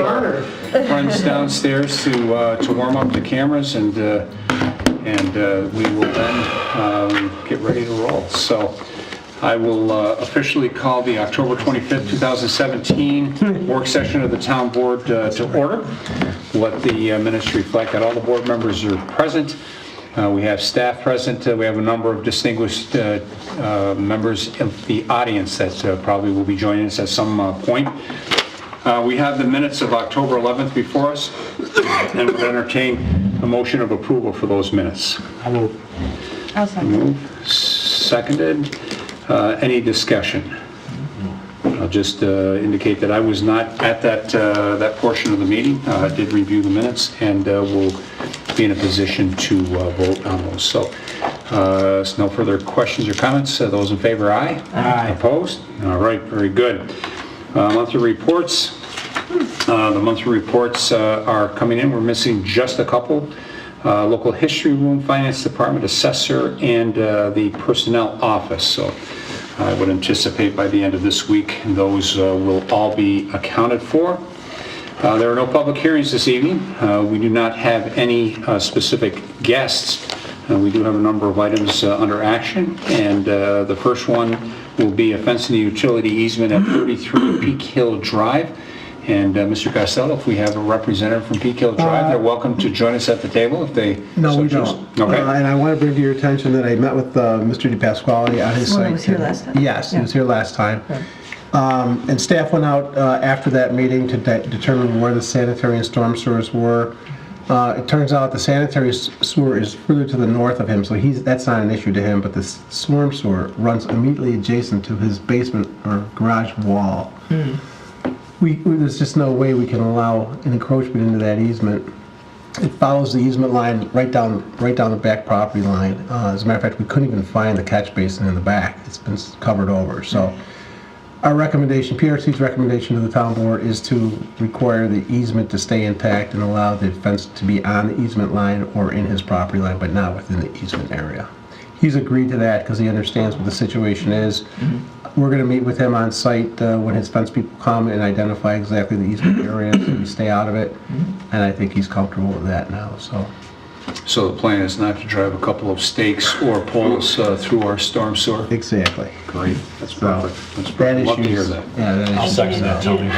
friends downstairs to warm up the cameras, and we will then get ready to roll. So I will officially call the October 25th, 2017 work session of the Town Board to order. Let the minutes reflect that all the board members are present. We have staff present. We have a number of distinguished members of the audience that probably will be joining us at some point. We have the minutes of October 11th before us, and would entertain a motion of approval for those minutes. I will. I'll second. Move. Seconded. Any discussion? I'll just indicate that I was not at that portion of the meeting. I did review the minutes, and will be in a position to vote on those. So, no further questions or comments. Those in favor, aye. Aye. Opposed? All right, very good. Monthly reports. The monthly reports are coming in. We're missing just a couple. Local history room, finance department, assessor, and the personnel office. So I would anticipate by the end of this week those will all be accounted for. There are no public hearings this evening. We do not have any specific guests. We do have a number of items under action, and the first one will be a fence in the utility easement at 33 Peak Hill Drive. And Mr. Costello, if we have a representative from Peak Hill Drive, they're welcome to join us at the table if they No, so we choose. don't. Okay. And I want to bring to your attention that I met with Mr. DePasquale on his Well, site. he was here last time? Yes, he Yeah. was here last time. Okay. And staff went out after that meeting to determine where the sanitary and storm sewers were. It turns out the sanitary sewer is further to the north of him, so that's not an issue to him, but the storm sewer runs immediately adjacent to his basement or garage wall. There's just no way we can allow an encroachment into that easement. It follows the easement line right down the back property line. As a matter of fact, we couldn't even find the catch basin in the back. It's been covered over. So our recommendation, PRC's recommendation to the town board, is to require the easement to stay intact and allow the fence to be on the easement line or in his property line, but not within the easement area. He's agreed to that because he understands what the situation is. We're going to meet with him on site when his fence people come and identify exactly the easement area so we stay out of it. And I think he's comfortable with that now. So the plan is not to drive a couple of stakes or poles through our storm sewer? Exactly. Great. That's So, perfect. That's that perfect. Love to hear issue's- that. Yeah, that I'll issue's- second that, Tony.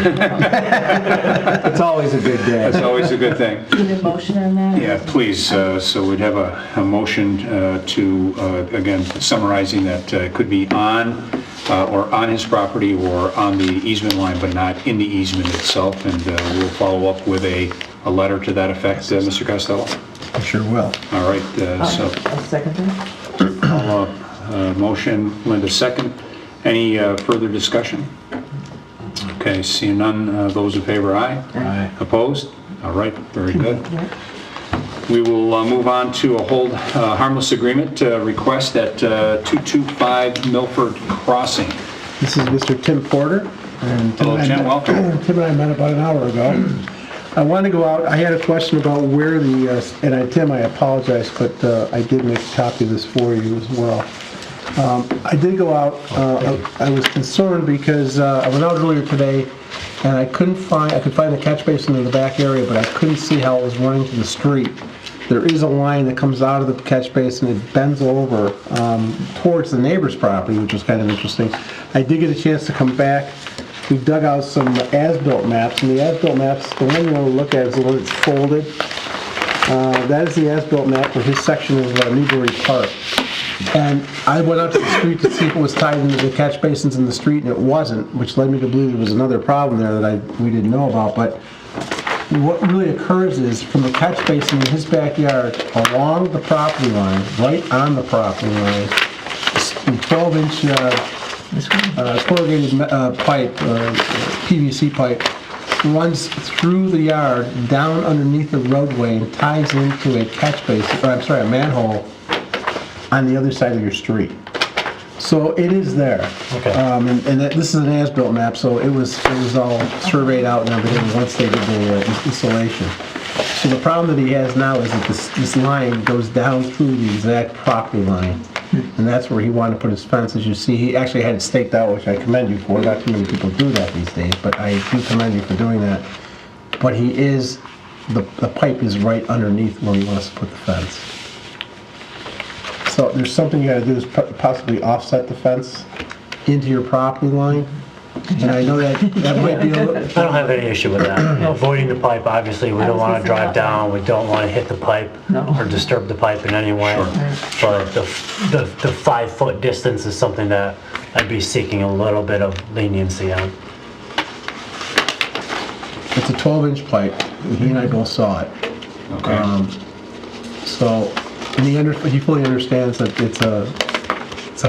It's always a good day. That's always a good thing. You need a motion on that? Yeah, please. So we'd have a motion to, again, summarizing that it could be on or on his property or on the easement line, but not in the easement itself. And we'll follow up with a letter to that effect, Mr. Costello. I sure will. All right, so I'll second that. motion, Linda second. Any further discussion? Okay, seeing none, those in favor, aye. Aye. Opposed? All right, very good. We will move on to a hold harmless agreement request at 225 Milford Crossing. This is Mr. Tim Porter. And Hello, Tim, welcome. Tim and I met about an hour ago. I wanted to go out, I had a question about where Tim, I apologize, but I did make a copy of this for you as well. I did go out, I was concerned because I went out earlier today and I could find the catch basin in the back area, but I couldn't see how it was running to the street. There is a line that comes out of the catch basin, it bends over towards the neighbor's property, which was kind of interesting. I did get a chance to come back. We dug out some as-built maps, and the as-built maps, the one you want to look at is the one that's folded. That is the as-built map for his section of Newbury Park. And I went out to the street to see if it was tied into the catch basins in the street, and it wasn't, which led me to believe there was another problem there that we didn't know about. But what really occurs is from the catch basin in his backyard, along the property line, right on the property line, 12-inch corrugated pipe, PVC pipe, runs through the yard, down underneath the roadway, and ties into a catch basin, a manhole on the other side of your street. So it is there. Okay. This is an as-built map, so it was all surveyed out and everything once they did the installation. So the problem that he has now is that this line goes down through the exact property line. And that's where he wanted to put his fence. As you see, he actually had it staked out, which I commend you for. Not too many people do that these days, but I do commend you for doing that. but the pipe is right underneath where he wants to put the fence. So there's something you gotta do is possibly offset the fence into your property line. And I know that might be a little... I don't have any issue with that. Avoiding the pipe, obviously, we don't want to drive down, we don't want to hit the pipe or disturb the pipe in any way. But the 5-foot distance is something that I'd be seeking a little bit of leniency on. It's a 12-inch pipe, and he and I both saw it. Okay. So, and he fully understands that it's a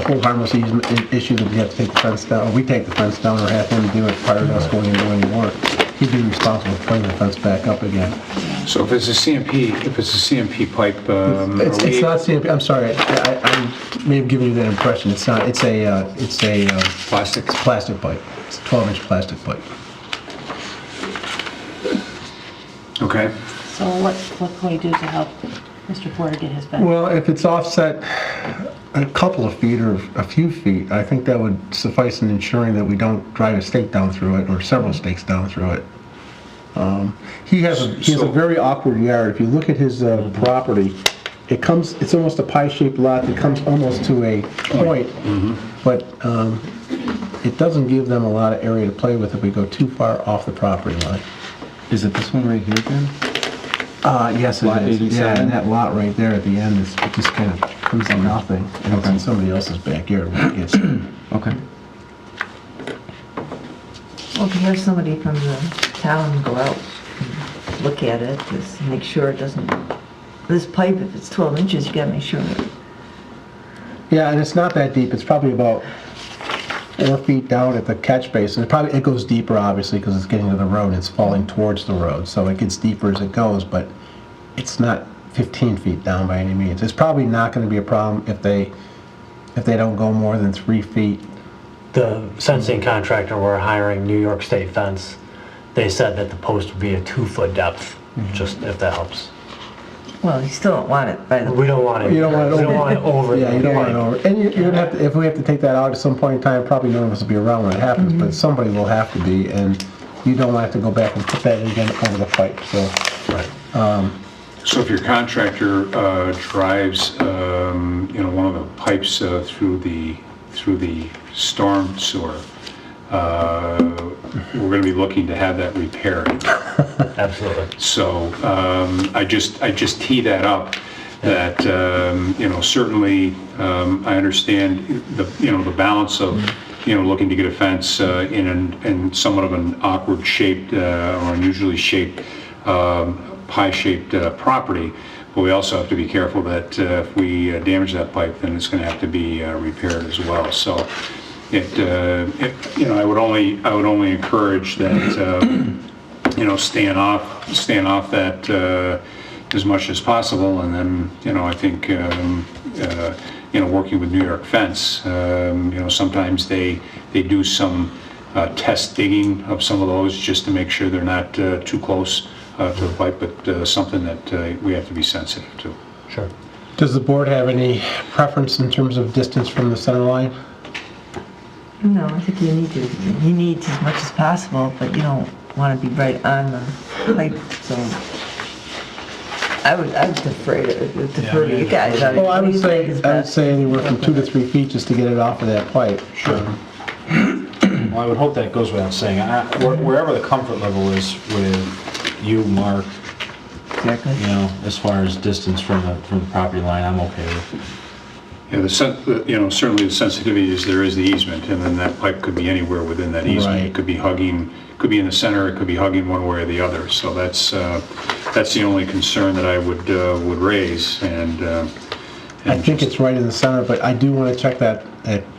whole harmless issue that we have to take the fence down, or we take the fence down, or have him do it prior to us going and doing any work. He'd be responsible for putting the fence back up again. So if it's a CMP pipe, It's not CMP, I'm sorry, I may have given you that impression. It's not, it's a plastic? plastic pipe. It's a 12-inch plastic pipe. Okay. So what can we do to help Mr. Porter get his fence? Well, if it's offset a couple of feet or a few feet, I think that would suffice in ensuring that we don't drive a stake down through it or several stakes down through it. He has a very awkward yard. If you look at his property, it's almost a pie-shaped lot that comes almost to a point, but it doesn't give them a lot of area to play with if we go too far off the property line. Is it this one right here, Ben? Yes, Lot it is. 87? Yeah, and that lot right there at the end it just kind of comes to nothing. And it's in somebody else's backyard when it gets there. Okay. Well, to have somebody from the town go out and look at it, just make sure it doesn't, this pipe, if it's 12 inches, you gotta make sure that, Yeah, and it's not that deep. It's probably about 4 feet down at the catch basin. It goes deeper, obviously, because it's getting to the road. It's falling towards the road, so it gets deeper as it goes, but it's not 15 feet down by any means. It's probably not going to be a problem if they don't go more than 3 feet. The fencing contractor we're hiring, New York State Fence, they said that the post would be a 2-foot depth, just if that helps. well, you still don't want it by the, We don't want it. You don't want it we don't want it over. Yeah, you don't want it over. And you would have to, if we have to take that out at some point in time, probably none of us will be around when it happens, but somebody will have to be, and you don't want to have to go back and put that in again over the pipe, so. Right. So if your contractor drives, one of the pipes through the storm sewer, we're going to be looking to have that repaired. Absolutely. So I just tee that up. That certainly I understand the balance of looking to get a fence in somewhat of an awkward shaped or unusually shaped pie-shaped property, but we also have to be careful that if we damage that pipe, then it's going to have to be repaired as well. So I would only encourage that staying off that as much as possible, and then I think working with New York Fence, sometimes they do some test digging of some of those just to make sure they're not too close to the pipe, but something that we have to be sensitive to. Sure. Does the board have any preference in terms of distance from the center line? no, I think you need as much as possible, but you don't want to be right on the pipe, so. I would defer to you guys. Well, I What do would you think is say best? anywhere from 2 to 3 feet just to get it off of that pipe. Sure. Well, I would hope that goes without saying. Wherever the comfort level is with you, Mark, Exactly. as far as distance from the property line, I'm okay with. Yeah, certainly the sensitivity is there is the easement, and then that pipe could be anywhere within that easement. Right. It could be hugging, could be in the center, it could be hugging one way or the other. So that's the only concern that I would raise. I think it's right in the center, but I do want to check that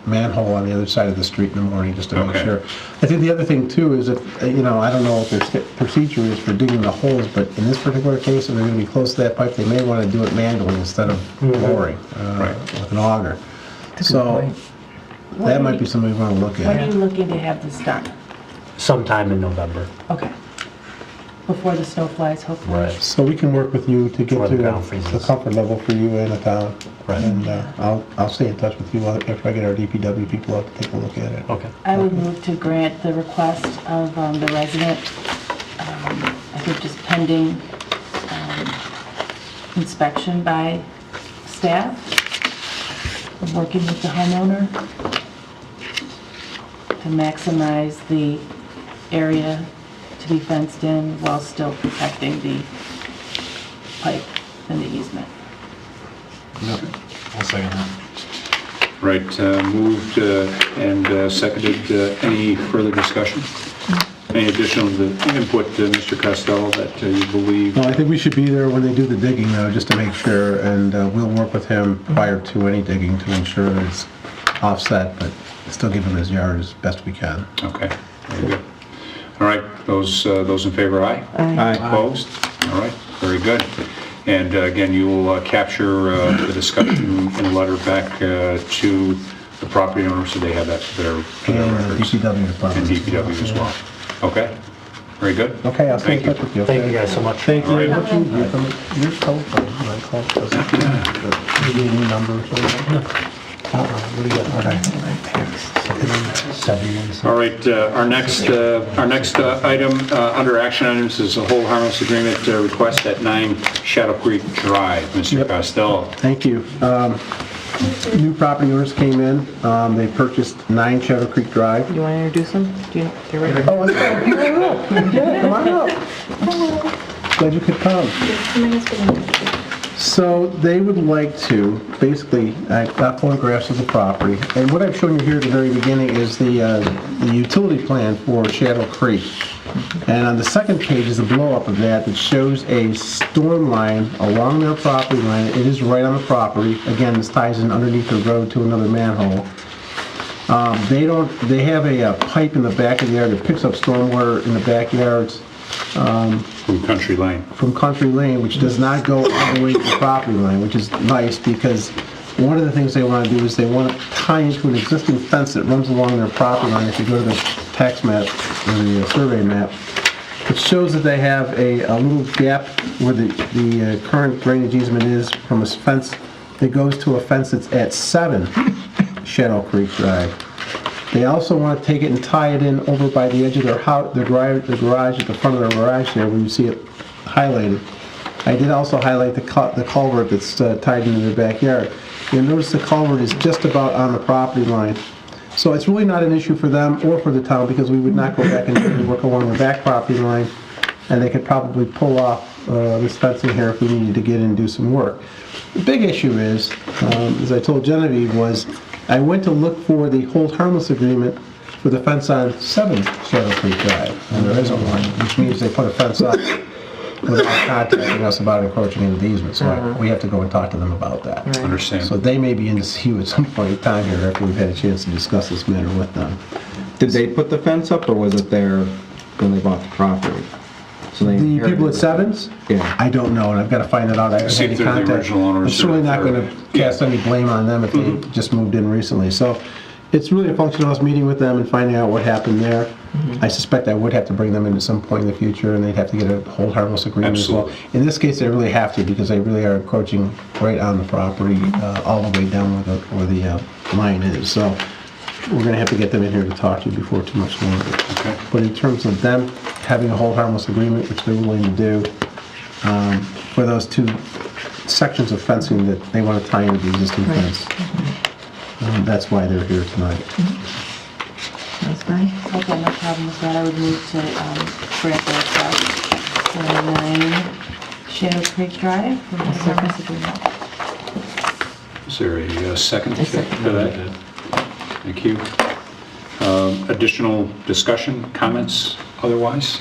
manhole on the other side of the street in the morning just to make Okay. sure. I think the other thing too is if, I don't know what their procedure is for digging the holes, but in this particular case, if they're going to be close to that pipe, they may want to do it manually instead of boring with an auger. So that might be something we want to look When are at. you looking to have this done? Sometime in November. Okay. Before the snow flies, hopefully? So we can work with you to get Before to the ground the freezes. comfort level for you and the town. Right. And I'll stay in touch with you after I get our DPW people out to take a look at it. Okay. I would move to grant the request of the resident. I They're just pending inspection by staff, working with the homeowner to maximize the area to be fenced in while still protecting the pipe and the easement. I'll second that. Right, moved and seconded. Any further discussion? Any additional input, Mr. Costello, that you believe? No, I think we should be there when they do the digging, though, just to make sure, and we'll work with him prior to any digging to ensure that it's offset, but still give him his yard as best we can. Okay, very good. All right, those in favor, aye? Aye. Opposed? All right, very good. And again, you will capture the discussion in a letter back to the property owner, so they have that for their And records. DPW And department. DPW as well. Okay, very good. Okay, I'll stay in Thank touch with you. Thank you guys so much. Thank you. All right. What's your telephone? My call doesn't. Maybe a new number or something? What do you got? All right, our next item under action items is a hold harmless agreement request at 9 Shadow Creek Drive. Mr. Yep. Costello. Thank you. New property owners came in. They purchased 9 Shadow Creek Drive. You want to introduce them? They're ready. Oh, let's go. Come on up. Glad you could come. So they would like to, basically, I got photographs of the property, and what I've shown you here at the very beginning is the utility plan for Shadow Creek. And on the second page is a blow-up of that shows a storm line along their property line. It is right on the property. Again, this ties in underneath the road to another manhole. They have a pipe in the back of the yard that picks up stormwater in the backyards From Country Lane. from Country Lane, which does not go all the way to the property line, which is nice because one of the things they want to do is they want to tie into an existing fence that runs along their property line. If you go to the tax map or the survey map, it shows that they have a little gap where the current drainage easement is from a fence that goes to a fence that's at 7 Shadow Creek Drive. They also want to take it and tie it in over by the edge of their house, the garage at the front of their garage there, where you see it highlighted. I did also highlight the culvert that's tied into their backyard. You'll notice the culvert is just about on the property line. So it's really not an issue for them or for the town, because we would not go back and work along the back property line, and they could probably pull off this fencing here if we needed to get in and do some work. The big issue is, as I told Genevieve, was I went to look for the hold harmless agreement for the fence on 7 Shadow Creek Drive, and there isn't one, which means they put a fence up without contacting us about encroaching into the easement, so we have to go and talk to them about that. Understand. So they may be in to see you at some point in time here after we've had a chance to discuss this matter with them. Did they put the fence up, or was it there when they bought the property? So they The inherited people at it? Sevens? Yeah. I don't know, and I've got to find it out. I haven't See had if any they're the contact. original owners I'm certainly or- not going to cast any blame on them if they just moved in recently. So it's really a function of us meeting with them and finding out what happened there. I suspect I would have to bring them in at some point in the future, and they'd have to get a hold harmless agreement as well. Absolutely. In this case, they really have to, because they really are encroaching right on the property, all the way down where the line is. So we're going to have to get them in here to talk to you before too much longer. Okay. But in terms of them having a hold harmless agreement, which they're willing to do, for those 2 sections of fencing that they want to tie into the existing fence. That's why they're here tonight. That's fine. Okay, no problem with that. I would move to grant the request for 9 Shadow Creek Drive for the harmless agreement. Is there a second I to second. that? Thank you. Additional discussion, comments, otherwise?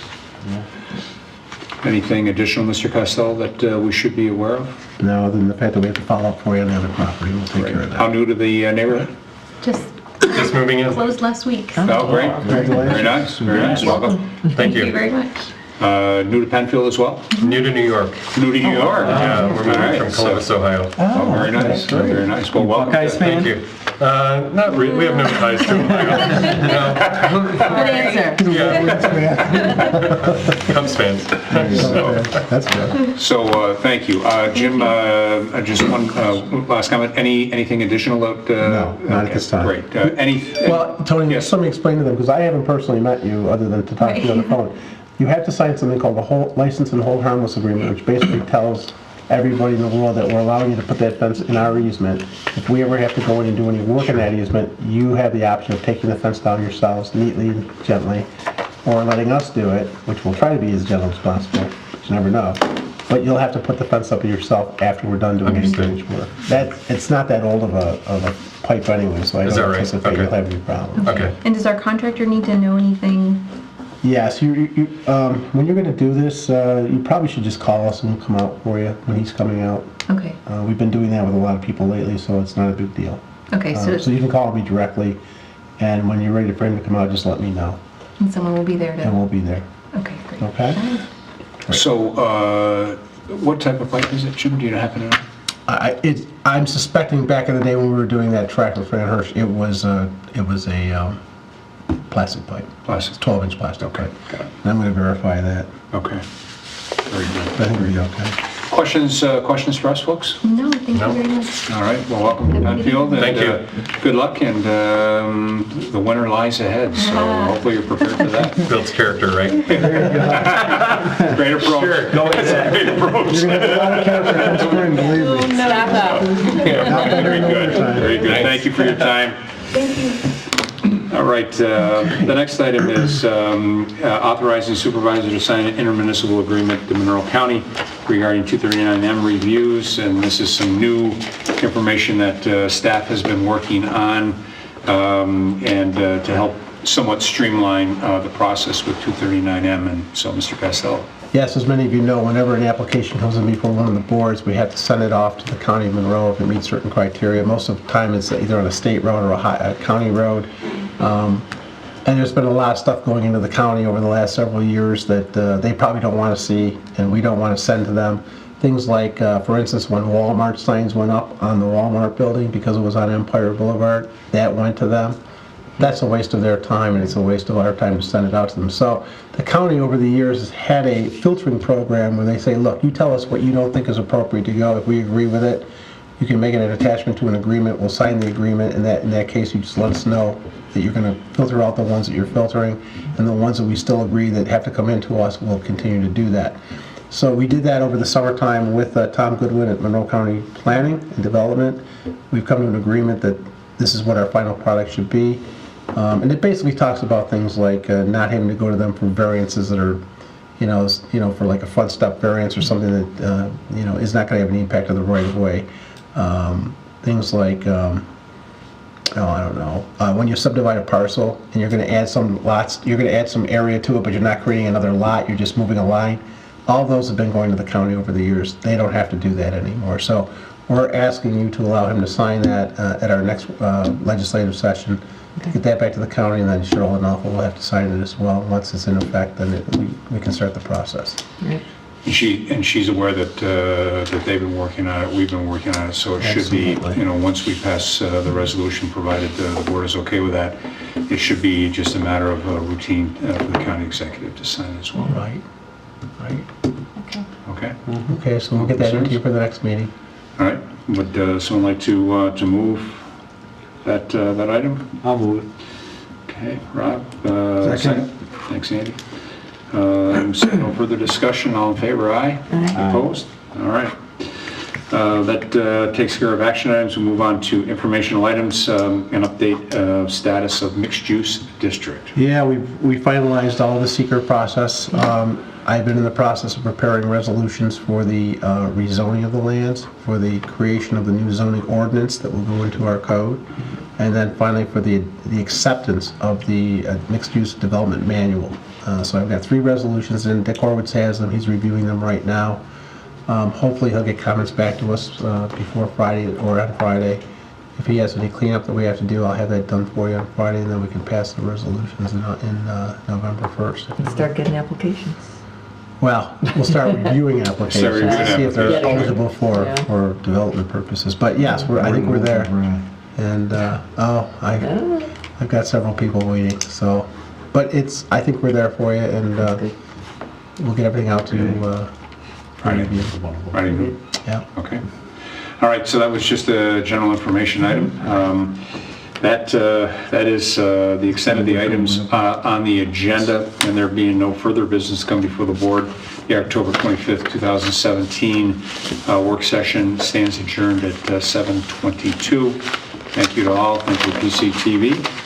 Anything additional, Mr. Costello, that we should be aware of? No, other than the fact that we have to follow up for you on the other property, we'll take care of How that. new to the neighborhood? Just moving in. closed last week. Oh, great. Congratulations. Very nice, very nice. Welcome. Thank you very much. New to Penfield as well? New to New York. New to New York? Yeah, we're All moving right, from so- Columbus, Ohio. Oh, very nice, very nice. Well, welcome. Thank you. Not really, we have no ties to Ohio. Good answer. Cubs fans. That's good. So, thank you. Jim, just one last comment. Anything additional? No, not at this time. Great. Any? Well, Tony, Yes. just let me explain to them, because I haven't personally met you, other than to talk to you on the phone. you have to sign something called the license and hold harmless agreement, which basically tells everybody in the world that we're allowing you to put that fence in our easement. If we ever have to go in and do any work in that easement, you have the option of taking the fence down yourselves neatly and gently, or letting us do it, which we'll try to be as gentle as possible, but you never know. But you'll have to put the fence up yourself after we're done doing any drainage work. It's not that old of a pipe anyway, so I Is that don't right? anticipate Okay. you'll have any problem. Okay. And does our contractor need to know anything? Yes, when you're gonna do this, you probably should just call us and we'll come out for you when he's coming out. Okay, We've been doing that with a lot of people lately, so it's not a big deal. okay, So you can call me directly, and when you're ready for him to come out, just let me know, and someone will be there and to, we'll be there, okay, great. okay? So, what type of pipe is it, Jim? Do you happen to know? I'm suspecting back in the day when we were doing that track with Fran Hirsch, it was a plastic pipe, Plastic. 12-inch plastic pipe. Got it. And I'm gonna verify that, Okay. Very good. but I think we'll be okay. Questions for us, folks? No, thank you very much. All right, well, welcome to Penfield. Thank you. Good luck, and the winter lies ahead, so hopefully you're prepared for that. Builds character, right? Great approach. Sure, go with that. Great approach. You're gonna have a lot of character come spring, believe me. Yeah, very good, very good. Thank you for your time. Thank you. All right, the next item is authorizing supervisor to sign an intermunicipal agreement to Monroe County regarding 239M reviews, and this is some new information that staff has been working on, and to help somewhat streamline the process with 239M, and so Mr. Costello. Yes, as many of you know, whenever an application comes in before one of the boards, we have to send it off to the County of Monroe if it meets certain criteria. Most of the time, it's either on a state road or a county road. And there's been a lot of stuff going into the county over the last several years that they probably don't want to see, and we don't want to send to them. Things like, for instance, when Walmart signs went up on the Walmart building because it was on Empire Boulevard, that went to them. That's a waste of their time, and it's a waste of our time to send it out to them. So the county over the years has had a filtering program where they say, look, you tell us what you don't think is appropriate to go. If we agree with it, you can make it an attachment to an agreement. We'll sign the agreement. In that case, you just let us know that you're going to filter out the ones that you're filtering, and the ones that we still agree that have to come into us, we'll continue to do that. So we did that over the summertime with Tom Goodwin at Monroe County Planning and Development. We've come to an agreement that this is what our final product should be. And it basically talks about things like not having to go to them for variances that are, for like a front step variance or something that, is not going to have an impact on the right of way. Things like, I don't know, when you subdivide a parcel and you're going to add some lots, you're going to add some area to it, but you're not creating another lot, you're just moving a line. All those have been going to the county over the years. They don't have to do that anymore. So we're asking you to allow him to sign that at our next legislative session. Get that back to the county, and then Cheryl and Alpha will have to sign it as well. Once it's in effect, then we can start the process. And she's aware that they've been working on it, we've been working on it, so it should be, Absolutely. once we pass the resolution, provided the board is okay with that, it should be just a matter of routine for the county executive to sign as well. Right. Okay? Okay, so we'll get that into you for the next meeting. All right. Would someone like to move that item? I'll move it. Okay, Rob? Second. Thanks, Andy. So no further discussion, all in favor, aye? Aye. Opposed? All right. That takes care of action items. We'll move on to informational items, an update status of mixed-use district. Yeah, we finalized all the secret process. I've been in the process of preparing resolutions for the rezoning of the lands, for the creation of the new zoning ordinance that will go into our code, and then finally for the acceptance of the mixed-use development manual. So I've got 3 resolutions in. Dick Horowitz has them. He's reviewing them right now. Hopefully he'll get comments back to us before Friday or on Friday. If he has any cleanup that we have to do, I'll have that done for you on Friday, and then we can pass the resolutions in November 1st. Start getting applications. Well, we'll start reviewing applications Start reviewing to see if they're applications. eligible Yeah. for development purposes. But yes, I think we're there. And, I've got several people waiting, so, but I think we're there for you, and we'll get everything out to you for review. Ready to move? Yeah. Okay. All right, so that was just a general information item. That is the extent of the items on the agenda, and there being no further business come before the board, the October 25th, 2017 work session stands adjourned at 7:22. Thank you to all. Thank you, PCTV.